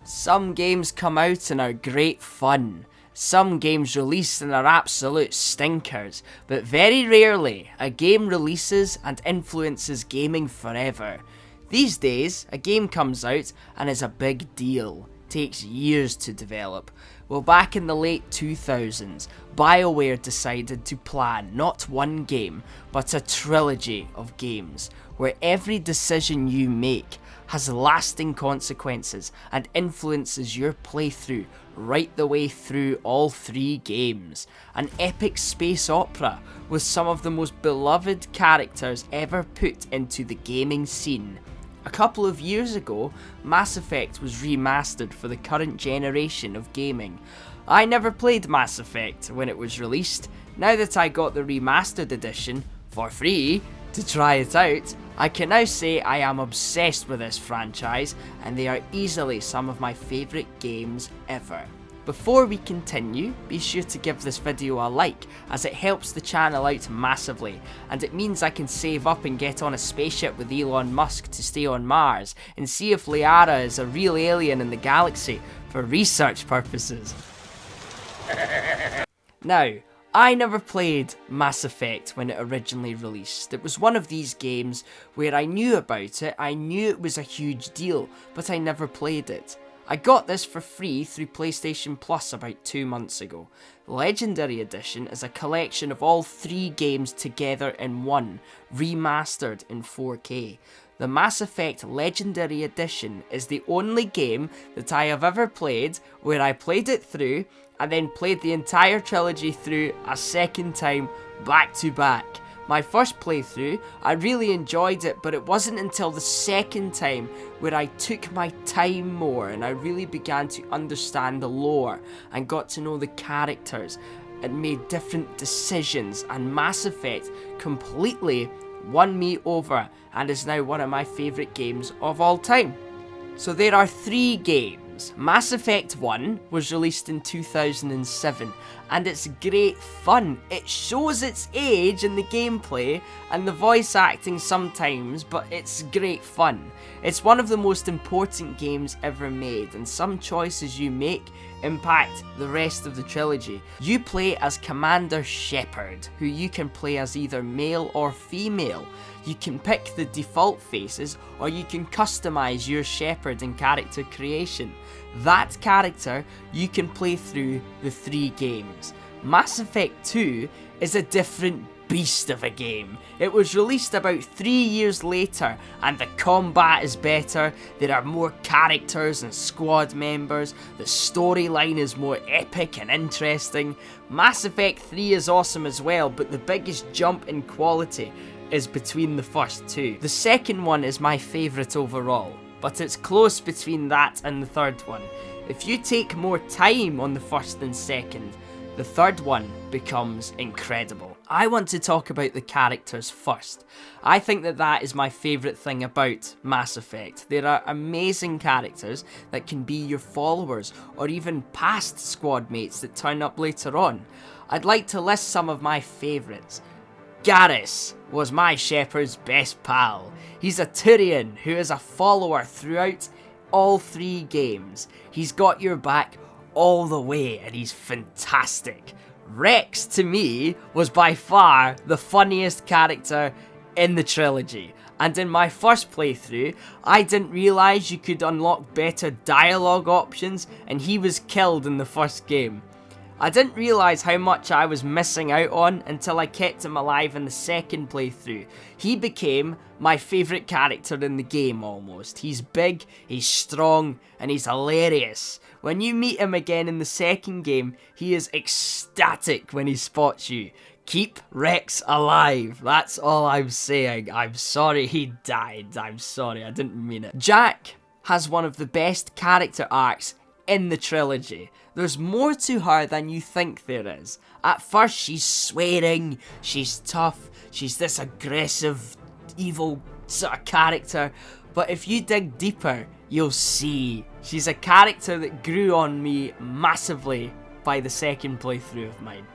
Some games come out and are great fun. Some games release and are absolute stinkers, but very rarely a game releases and influences gaming forever. These days, a game comes out and is a big deal. Takes years to develop. Well, back in the late 2000s, BioWare decided to plan not one game, but a trilogy of games, where every decision you make has lasting consequences and influences your playthrough right the way through all three games. An epic space opera with some of the most beloved characters ever put into the gaming scene. A couple of years ago, Mass Effect was remastered for the current generation of gaming. I never played Mass Effect when it was released. Now that I got the remastered edition for free to try it out, I can now say I am obsessed with this franchise, and they are easily some of my favourite games ever. Before we continue, be sure to give this video a like, as it helps the channel out massively, and it means I can save up and get on a spaceship with Elon Musk to stay on Mars and see if Liara is a real alien in the galaxy for research purposes. Now, I never played Mass Effect when it originally released. It was one of these games where I knew about it, I knew it was a huge deal, but I never played it. I got this for free through PlayStation Plus about 2 months ago. The Legendary Edition is a collection of all three games together in one, remastered in 4K. The Mass Effect Legendary Edition is the only game that I have ever played where I played it through and then played the entire trilogy through a second time back to back. My first playthrough, I really enjoyed it, but it wasn't until the second time where I took my time more and I really began to understand the lore and got to know the characters and made different decisions, and Mass Effect completely won me over and is now one of my favourite games of all time. So there are three games. Mass Effect 1 was released in 2007 and it's great fun. It shows its age in the gameplay and the voice acting sometimes, but it's great fun. It's one of the most important games ever made, and some choices you make impact the rest of the trilogy. You play as Commander Shepard, who you can play as either male or female. You can pick the default faces, or you can customize your Shepard in character creation. That character you can play through the three games. Mass Effect 2 is a different beast of a game. It was released about 3 years later and the combat is better, there are more characters and squad members, the storyline is more epic and interesting. Mass Effect 3 is awesome as well, but the biggest jump in quality is between the first two. The second one is my favourite overall, but it's close between that and the third one. If you take more time on the first and second, the third one becomes incredible. I want to talk about the characters first. I think that is my favourite thing about Mass Effect. There are amazing characters that can be your followers or even past squad mates that turn up later on. I'd like to list some of my favourites. Garrus was my Shepard's best pal. He's a Turian who is a follower throughout all three games. He's got your back all the way and he's fantastic. Wrex, to me, was by far the funniest character in the trilogy. And in my first playthrough, I didn't realise you could unlock better dialogue options, and he was killed in the first game. I didn't realise how much I was missing out on until I kept him alive in the second playthrough. He became my favourite character in the game almost. He's big, he's strong, and he's hilarious. When you meet him again in the second game, he is ecstatic when he spots you. Keep Wrex alive, that's all I'm saying. I'm sorry he died, I'm sorry, I didn't mean it. Jack has one of the best character arcs in the trilogy. There's more to her than you think there is. At first she's swearing, she's tough, she's this aggressive, evil sort of character, but if you dig deeper, you'll see she's a character that grew on me massively by the second playthrough of mine.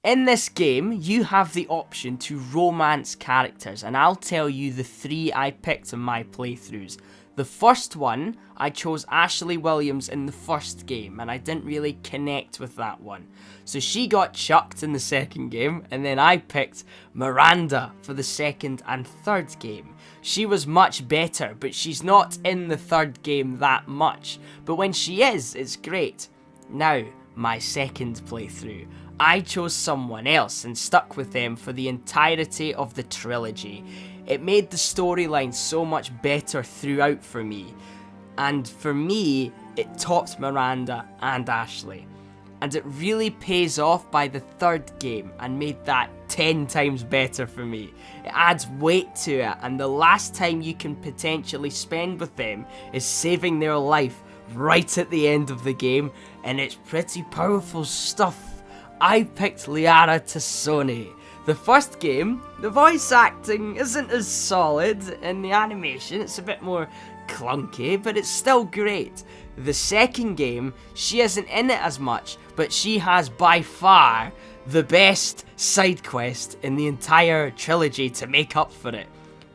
In this game, you have the option to romance characters, and I'll tell you the three I picked in my playthroughs. The first one, I chose Ashley Williams in the first game, and I didn't really connect with that one. So she got chucked in the second game, and then I picked Miranda for the second and third game. She was much better, but she's not in the third game that much. But when she is, it's great. Now, my second playthrough. I chose someone else and stuck with them for the entirety of the trilogy. It made the storyline so much better throughout for me. And for me, it topped Miranda and Ashley. And it really pays off by the third game and made that 10 times better for me. It adds weight to it, and the last time you can potentially spend with them is saving their life right at the end of the game, and it's pretty powerful stuff. I picked Liara T'Soni. The first game, the voice acting isn't as solid, and the animation, it's a bit more clunky, but it's still great. The second game, she isn't in it as much, but she has by far the best side quest in the entire trilogy to make up for it.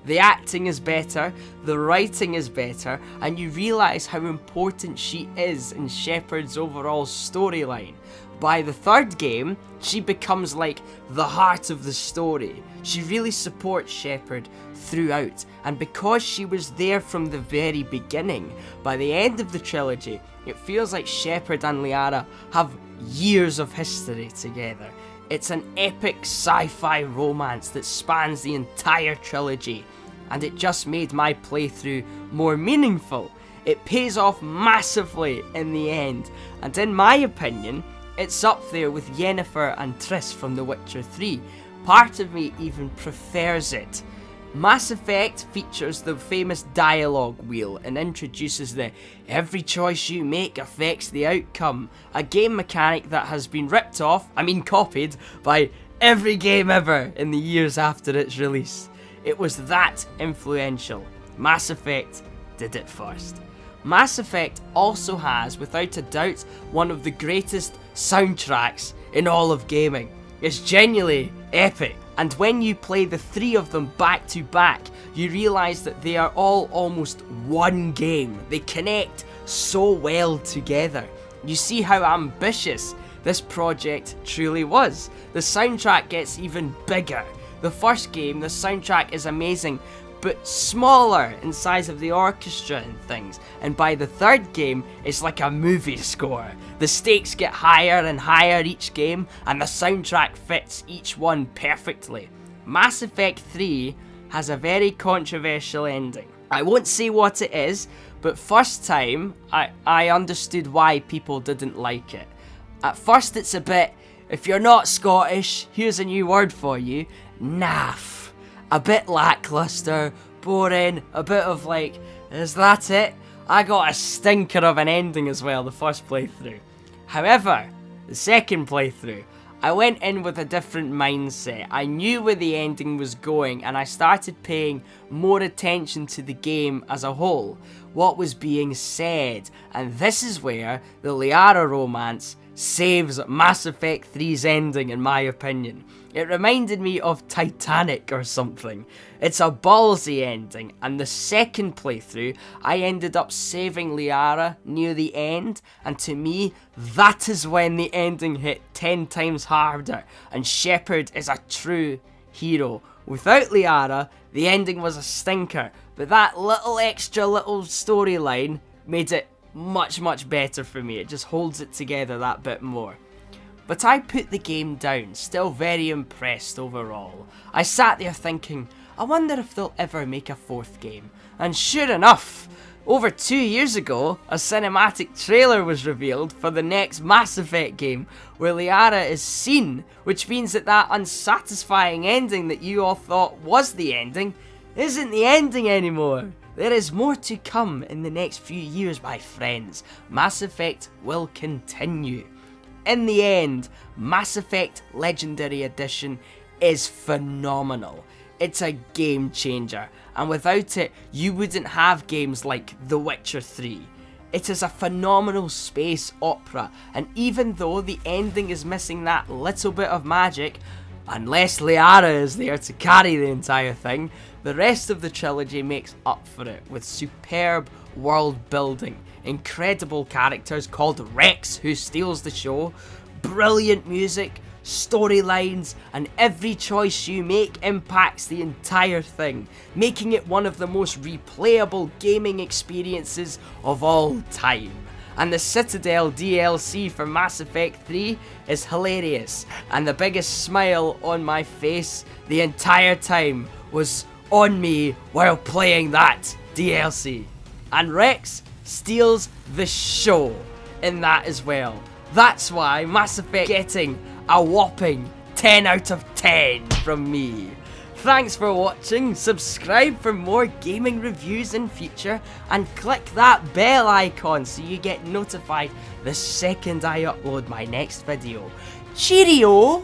The acting is better, the writing is better, and you realise how important she is in Shepard's overall storyline. By the third game, she becomes like the heart of the story. She really supports Shepard throughout, and because she was there from the very beginning, by the end of the trilogy, it feels like Shepard and Liara have years of history together. It's an epic sci-fi romance that spans the entire trilogy, and it just made my playthrough more meaningful. It pays off massively in the end, and in my opinion, it's up there with Yennefer and Triss from The Witcher 3. Part of me even prefers it. Mass Effect features the famous dialogue wheel and introduces the "every choice you make affects the outcome," a game mechanic that has been copied by every game ever in the years after its release. It was that influential. Mass Effect did it first. Mass Effect also has, without a doubt, one of the greatest soundtracks in all of gaming. It's genuinely epic, and when you play the three of them back to back, you realise that they are all almost one game. They connect so well together. You see how ambitious this project truly was. The soundtrack gets even bigger. The first game, the soundtrack is amazing, but smaller in size of the orchestra and things, and by the third game, it's like a movie score. The stakes get higher and higher each game, and the soundtrack fits each one perfectly. Mass Effect 3 has a very controversial ending. I won't say what it is, but first time, I understood why people didn't like it. At first it's a bit, if you're not Scottish, here's a new word for you, naff. A bit lackluster, boring, a bit of like, is that it? I got a stinker of an ending as well the first playthrough. However, the second playthrough, I went in with a different mindset. I knew where the ending was going, and I started paying more attention to the game as a whole, what was being said, and this is where the Liara romance saves Mass Effect 3's ending, in my opinion. It reminded me of Titanic or something. It's a ballsy ending, and the second playthrough, I ended up saving Liara near the end, and to me, that is when the ending hit 10 times harder, and Shepard is a true hero. Without Liara, the ending was a stinker, but that little extra little storyline made it much better for me. It just holds it together that bit more. But I put the game down, still very impressed overall. I sat there thinking, I wonder if they'll ever make a fourth game. And sure enough, over 2 years ago, a cinematic trailer was revealed for the next Mass Effect game, where Liara is seen, which means that that unsatisfying ending that you all thought was the ending, isn't the ending anymore. There is more to come in the next few years, my friends. Mass Effect will continue. In the end, Mass Effect Legendary Edition is phenomenal. It's a game changer, and without it, you wouldn't have games like The Witcher 3. It is a phenomenal space opera, and even though the ending is missing that little bit of magic, Unless Liara is there to carry the entire thing, the rest of the trilogy makes up for it with superb world building, incredible characters called Wrex who steals the show, brilliant music, storylines, and every choice you make impacts the entire thing, making it one of the most replayable gaming experiences of all time. And the Citadel DLC for Mass Effect 3 is hilarious, and the biggest smile on my face the entire time was on me while playing that DLC. And Wrex steals the show in that as well. That's why Mass Effect getting a whopping 10 out of 10 from me. Thanks for watching, subscribe for more gaming reviews in future, and click that bell icon so you get notified the second I upload my next video. Cheerio!